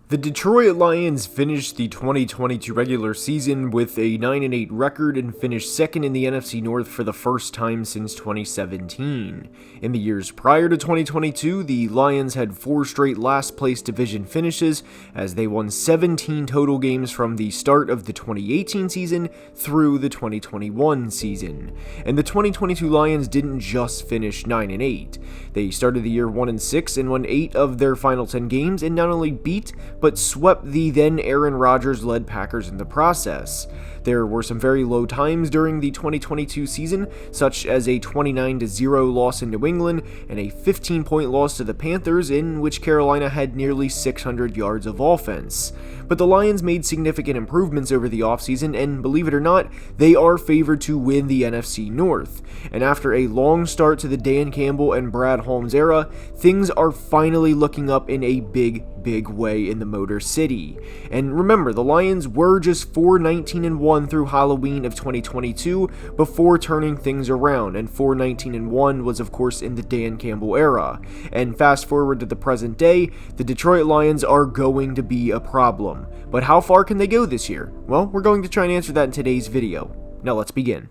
The Detroit Lions finished the 2022 regular season with a 9-8 record and finished second in the NFC North for the first time since 2017. In the years prior to 2022, the Lions had 4 straight last-place division finishes as they won 17 total games from the start of the 2018 season through the 2021 season. And the 2022 Lions didn't just finish 9-8. They started the year 1-6 and won 8 of their final 10 games and not only beat but swept the then Aaron Rodgers-led Packers in the process. There were some very low times during the 2022 season, such as a 29-0 loss in New England and a 15-point loss to the Panthers, in which Carolina had nearly 600 yards of offense. But the Lions made significant improvements over the offseason, and believe it or not, they are favored to win the NFC North. And after a long start to the Dan Campbell and Brad Holmes era, things are finally looking up in a big way in the Motor City. And remember, the Lions were just 4-19-1 through Halloween of 2022 before turning things around, and 4-19-1 was of course in the Dan Campbell era. And fast forward to the present day, the Detroit Lions are going to be a problem. But how far can they go this year? Well, we're going to try and answer that in today's video. Now let's begin.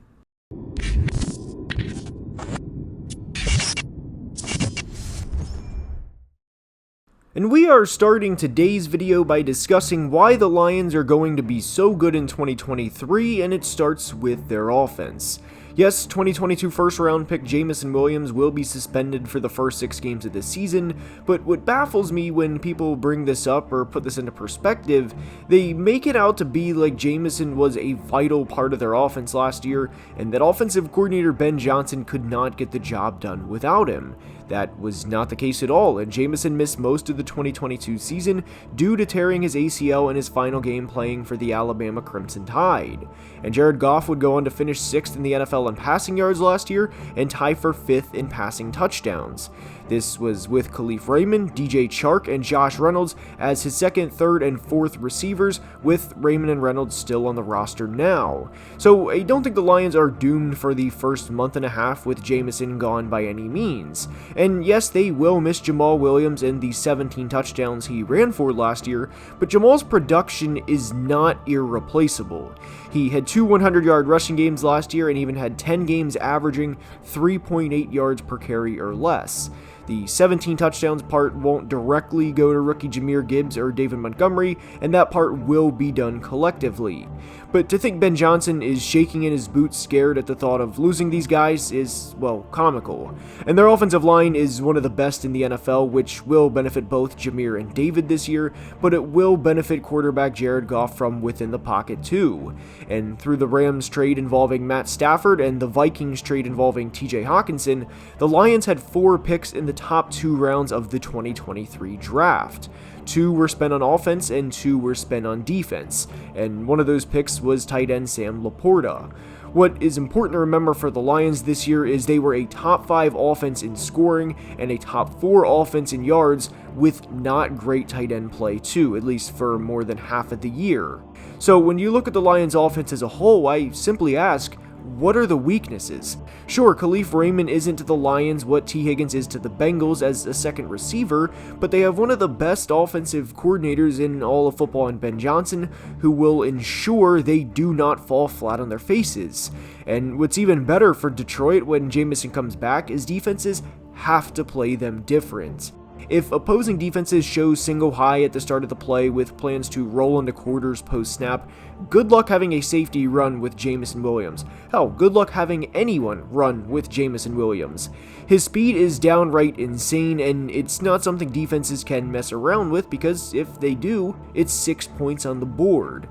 And we are starting today's video by discussing why the Lions are going to be so good in 2023, and it starts with their offense. Yes, 2022 first-round pick Jameson Williams will be suspended for the first 6 games of the season, but what baffles me when people bring this up or put this into perspective, they make it out to be like Jameson was a vital part of their offense last year, and that offensive coordinator Ben Johnson could not get the job done without him. That was not the case at all, and Jameson missed most of the 2022 season due to tearing his ACL in his final game playing for the Alabama Crimson Tide. And Jared Goff would go on to finish 6th in the NFL in passing yards last year and tie for 5th in passing touchdowns. This was with Khalif Raymond, DJ Chark, and Josh Reynolds as his 2nd, 3rd, and 4th receivers, with Raymond and Reynolds still on the roster now. So I don't think the Lions are doomed for the first month and a half with Jameson gone by any means. And yes, they will miss Jamaal Williams and the 17 touchdowns he ran for last year, but Jamaal's production is not irreplaceable. He had 2 100-yard rushing games last year and even had 10 games averaging 3.8 yards per carry or less. The 17 touchdowns part won't directly go to rookie Jahmyr Gibbs or David Montgomery, and that part will be done collectively. But to think Ben Johnson is shaking in his boots scared at the thought of losing these guys is, well, comical. And their offensive line is one of the best in the NFL, which will benefit both Jahmyr and David this year, but it will benefit quarterback Jared Goff from within the pocket too. And through the Rams trade involving Matt Stafford and the Vikings trade involving TJ Hawkinson, the Lions had 4 picks in the top 2 rounds of the 2023 draft. 2 were spent on offense and 2 were spent on defense, and one of those picks was tight end Sam Laporta. What is important to remember for the Lions this year is they were a top 5 offense in scoring and a top 4 offense in yards with not great tight end play too, at least for more than half of the year. So when you look at the Lions offense as a whole, I simply ask, what are the weaknesses? Sure, Khalif Raymond isn't to the Lions what T. Higgins is to the Bengals as a second receiver, but they have one of the best offensive coordinators in all of football in Ben Johnson, who will ensure they do not fall flat on their faces. And what's even better for Detroit when Jameson comes back is defenses have to play them different. If opposing defenses show single high at the start of the play with plans to roll into quarters post-snap, good luck having a safety run with Jameson Williams. Hell, good luck having anyone run with Jameson Williams. His speed is downright insane, and it's not something defenses can mess around with because if they do, it's 6 points on the board.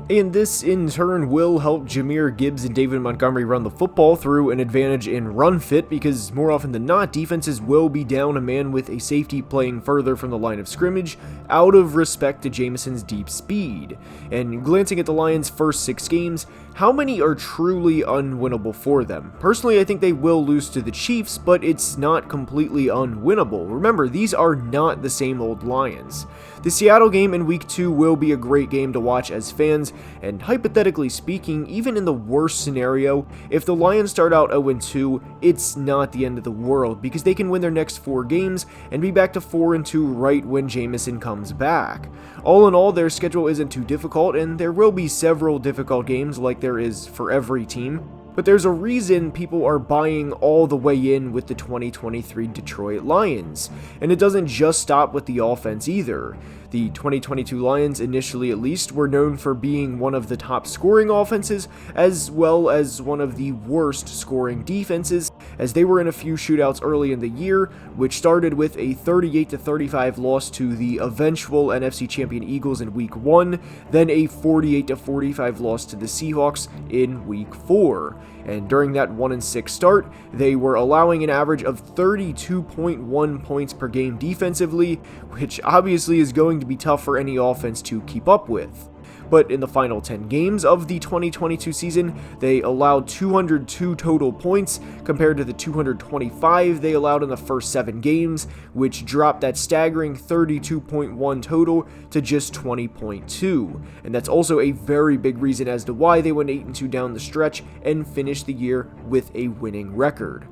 And this in turn will help Jahmyr Gibbs and David Montgomery run the football through an advantage in run fit, because more often than not, defenses will be down a man with a safety playing further from the line of scrimmage out of respect to Jameson's deep speed. And glancing at the Lions' first 6 games, how many are truly unwinnable for them? Personally, I think they will lose to the Chiefs, but it's not completely unwinnable. Remember, these are not the same old Lions. The Seattle game in Week 2 will be a great game to watch as fans, and hypothetically speaking, even in the worst scenario, if the Lions start out 0-2, it's not the end of the world because they can win their next 4 games and be back to 4-2 right when Jameson comes back. All in all, their schedule isn't too difficult, and there will be several difficult games like there is for every team. But there's a reason people are buying all the way in with the 2023 Detroit Lions, and it doesn't just stop with the offense either. The 2022 Lions, initially at least, were known for being one of the top scoring offenses, as well as one of the worst scoring defenses, as they were in a few shootouts early in the year, which started with a 38-35 loss to the eventual NFC champion Eagles in Week 1, then a 48-45 loss to the Seahawks in Week 4. And during that 1-6 start, they were allowing an average of 32.1 points per game defensively, which obviously is going to be tough for any offense to keep up with. But in the final 10 games of the 2022 season, they allowed 202 total points compared to the 225 they allowed in the first 7 games, which dropped that staggering 32.1 total to just 20.2. And that's also a very big reason as to why they went 8-2 down the stretch and finished the year with a winning record.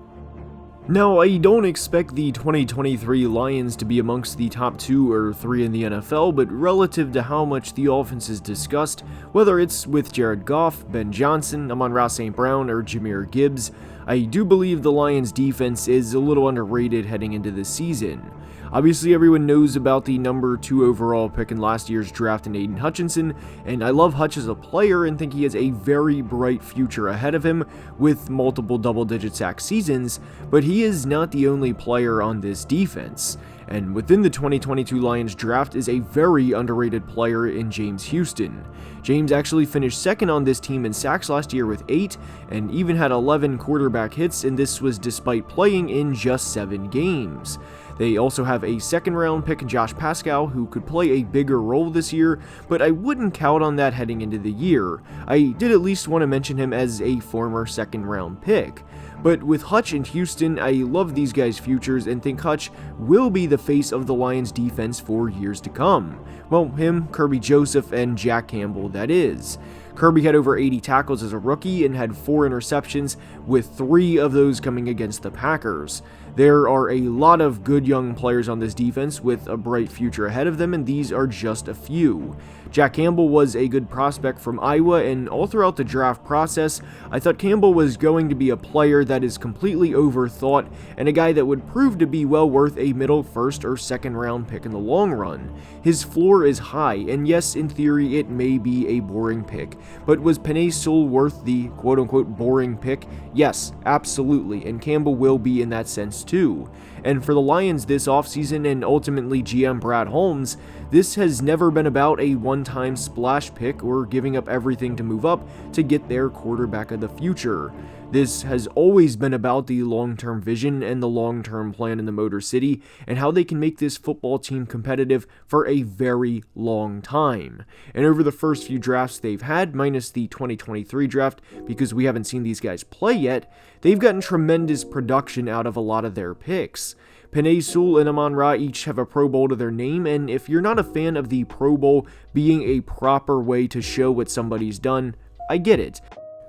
Now, I don't expect the 2023 Lions to be amongst the top 2 or 3 in the NFL, but relative to how much the offense is discussed, whether it's with Jared Goff, Ben Johnson, Amon-Ra St. Brown, or Jahmyr Gibbs, I do believe the Lions' defense is a little underrated heading into this season. Obviously, everyone knows about the number 2 overall pick in last year's draft in Aiden Hutchinson, and I love Hutch as a player and think he has a very bright future ahead of him with multiple double-digit sack seasons, but he is not the only player on this defense. And within the 2022 Lions draft is a very underrated player in James Houston. James actually finished second on this team in sacks last year with 8, and even had 11 quarterback hits, and this was despite playing in just 7 games. They also have a second-round pick in Josh Pascal, who could play a bigger role this year, but I wouldn't count on that heading into the year. I did at least want to mention him as a former second-round pick. But with Hutch and Houston, I love these guys' futures and think Hutch will be the face of the Lions defense for years to come. Well, him, Kirby Joseph, and Jack Campbell, that is. Kirby had over 80 tackles as a rookie and had 4 interceptions, with 3 of those coming against the Packers. There are a lot of good young players on this defense with a bright future ahead of them, and these are just a few. Jack Campbell was a good prospect from Iowa, and all throughout the draft process, I thought Campbell was going to be a player that is completely overthought and a guy that would prove to be well worth a middle first or second round pick in the long run. His floor is high, and yes, in theory, it may be a boring pick, but was Penei Sewell worth the quote-unquote boring pick? Yes, absolutely, and Campbell will be in that sense too. And for the Lions this offseason and ultimately GM Brad Holmes, this has never been about a one-time splash pick or giving up everything to move up to get their quarterback of the future. This has always been about the long-term vision and the long-term plan in the Motor City and how they can make this football team competitive for a very long time. And over the first few drafts they've had, minus the 2023 draft, because we haven't seen these guys play yet, they've gotten tremendous production out of a lot of their picks. Penei Sewell and Amon-Ra each have a Pro Bowl to their name, and if you're not a fan of the Pro Bowl being a proper way to show what somebody's done, I get it.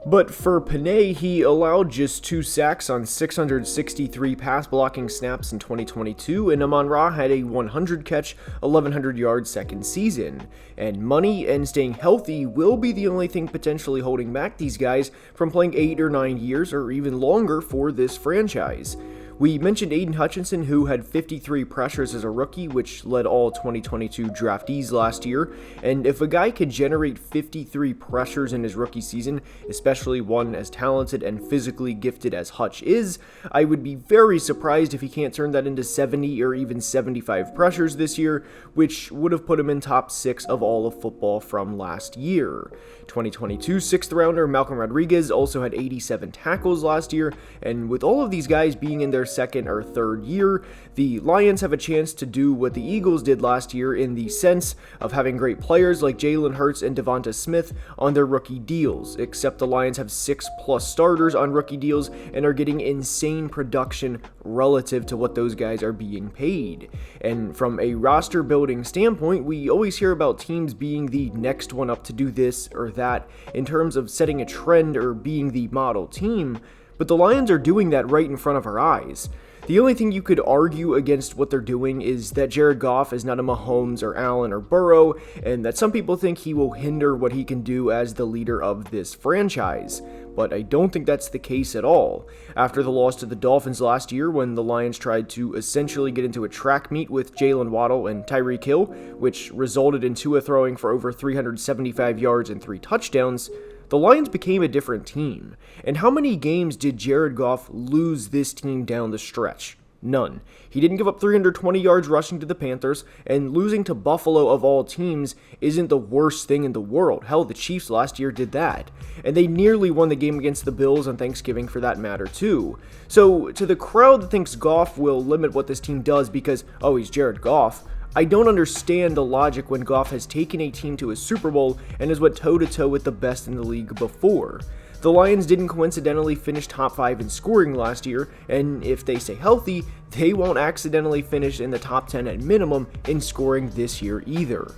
But for Penei, he allowed just 2 sacks on 663 pass blocking snaps in 2022, and Amon-Ra had a 100-catch, 1,100-yard second season. And money and staying healthy will be the only thing potentially holding back these guys from playing 8 or 9 years or even longer for this franchise. We mentioned Aiden Hutchinson, who had 53 pressures as a rookie, which led all 2022 draftees last year, and if a guy could generate 53 pressures in his rookie season, especially one as talented and physically gifted as Hutch is, I would be very surprised if he can't turn that into 70 or even 75 pressures this year, which would have put him in top 6 of all of football from last year. 2022 6th rounder Malcolm Rodriguez also had 87 tackles last year, and with all of these guys being in their their second or third year, the Lions have a chance to do what the Eagles did last year in the sense of having great players like Jalen Hurts and Devonta Smith on their rookie deals, except the Lions have 6+ starters on rookie deals and are getting insane production relative to what those guys are being paid. And from a roster building standpoint, we always hear about teams being the next one up to do this or that in terms of setting a trend or being the model team, but the Lions are doing that right in front of our eyes. The only thing you could argue against what they're doing is that Jared Goff is not a Mahomes or Allen or Burrow, and that some people think he will hinder what he can do as the leader of this franchise. But I don't think that's the case at all. After the loss to the Dolphins last year, when the Lions tried to essentially get into a track meet with Jalen Waddle and Tyreek Hill, which resulted in Tua throwing for over 375 yards and 3 touchdowns, the Lions became a different team. And how many games did Jared Goff lose this team down the stretch? None. He didn't give up 320 yards rushing to the Panthers, and losing to Buffalo of all teams isn't the worst thing in the world. Hell, the Chiefs last year did that. And they nearly won the game against the Bills on Thanksgiving for that matter too. So, to the crowd that thinks Goff will limit what this team does because, oh, he's Jared Goff, I don't understand the logic when Goff has taken a team to a Super Bowl and has went toe-to-toe with the best in the league before. The Lions didn't coincidentally finish top 5 in scoring last year, and if they stay healthy, they won't accidentally finish in the top 10 at minimum in scoring this year either.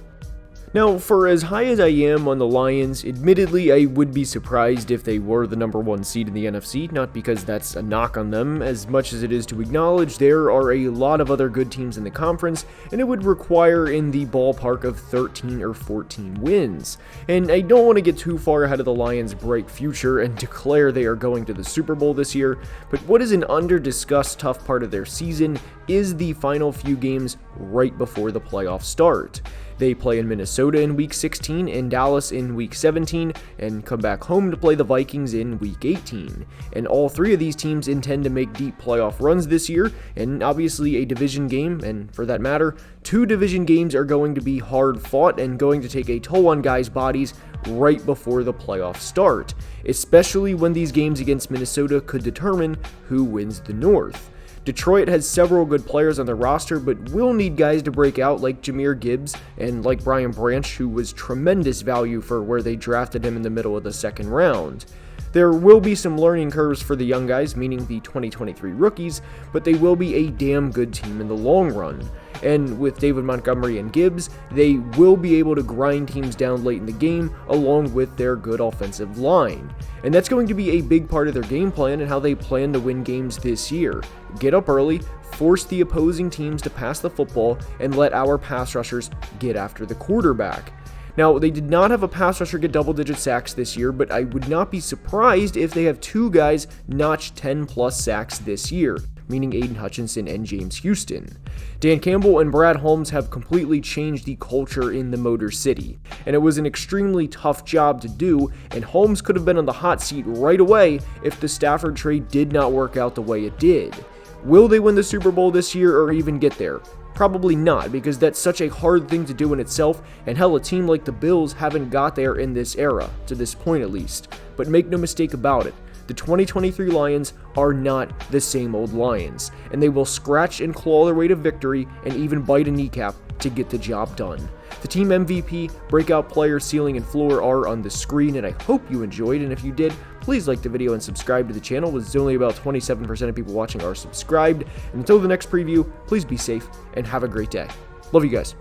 Now, for as high as I am on the Lions, admittedly, I would be surprised if they were the number 1 seed in the NFC, not because that's a knock on them, as much as it is to acknowledge there are a lot of other good teams in the conference, and it would require in the ballpark of 13 or 14 wins. And I don't want to get too far ahead of the Lions' bright future and declare they are going to the Super Bowl this year, but what is an under-discussed tough part of their season is the final few games right before the playoffs start. They play in Minnesota in Week 16, in Dallas in Week 17, and come back home to play the Vikings in Week 18. And all 3 of these teams intend to make deep playoff runs this year, and obviously a division game, and for that matter, 2 division games are going to be hard fought and going to take a toll on guys' bodies right before the playoffs start, especially when these games against Minnesota could determine who wins the North. Detroit has several good players on their roster, but will need guys to break out like Jahmyr Gibbs and like Brian Branch, who was tremendous value for where they drafted him in the middle of the second round. There will be some learning curves for the young guys, meaning the 2023 rookies, but they will be a damn good team in the long run. And with David Montgomery and Gibbs, they will be able to grind teams down late in the game along with their good offensive line. And that's going to be a big part of their game plan and how they plan to win games this year. Get up early, force the opposing teams to pass the football, and let our pass rushers get after the quarterback. Now, they did not have a pass rusher get double-digit sacks this year, but I would not be surprised if they have 2 guys notch 10+ sacks this year, meaning Aiden Hutchinson and James Houston. Dan Campbell and Brad Holmes have completely changed the culture in the Motor City, and it was an extremely tough job to do, and Holmes could have been on the hot seat right away if the Stafford trade did not work out the way it did. Will they win the Super Bowl this year or even get there? Probably not, because that's such a hard thing to do in itself, and hell, a team like the Bills haven't got there in this era, to this point at least. But make no mistake about it, the 2023 Lions are not the same old Lions, and they will scratch and claw their way to victory and even bite a kneecap to get the job done. The team MVP, breakout player, ceiling, and floor are on the screen, and I hope you enjoyed, and if you did, please like the video and subscribe to the channel, as only about 27% of people watching are subscribed. And until the next preview, please be safe and have a great day. Love you guys.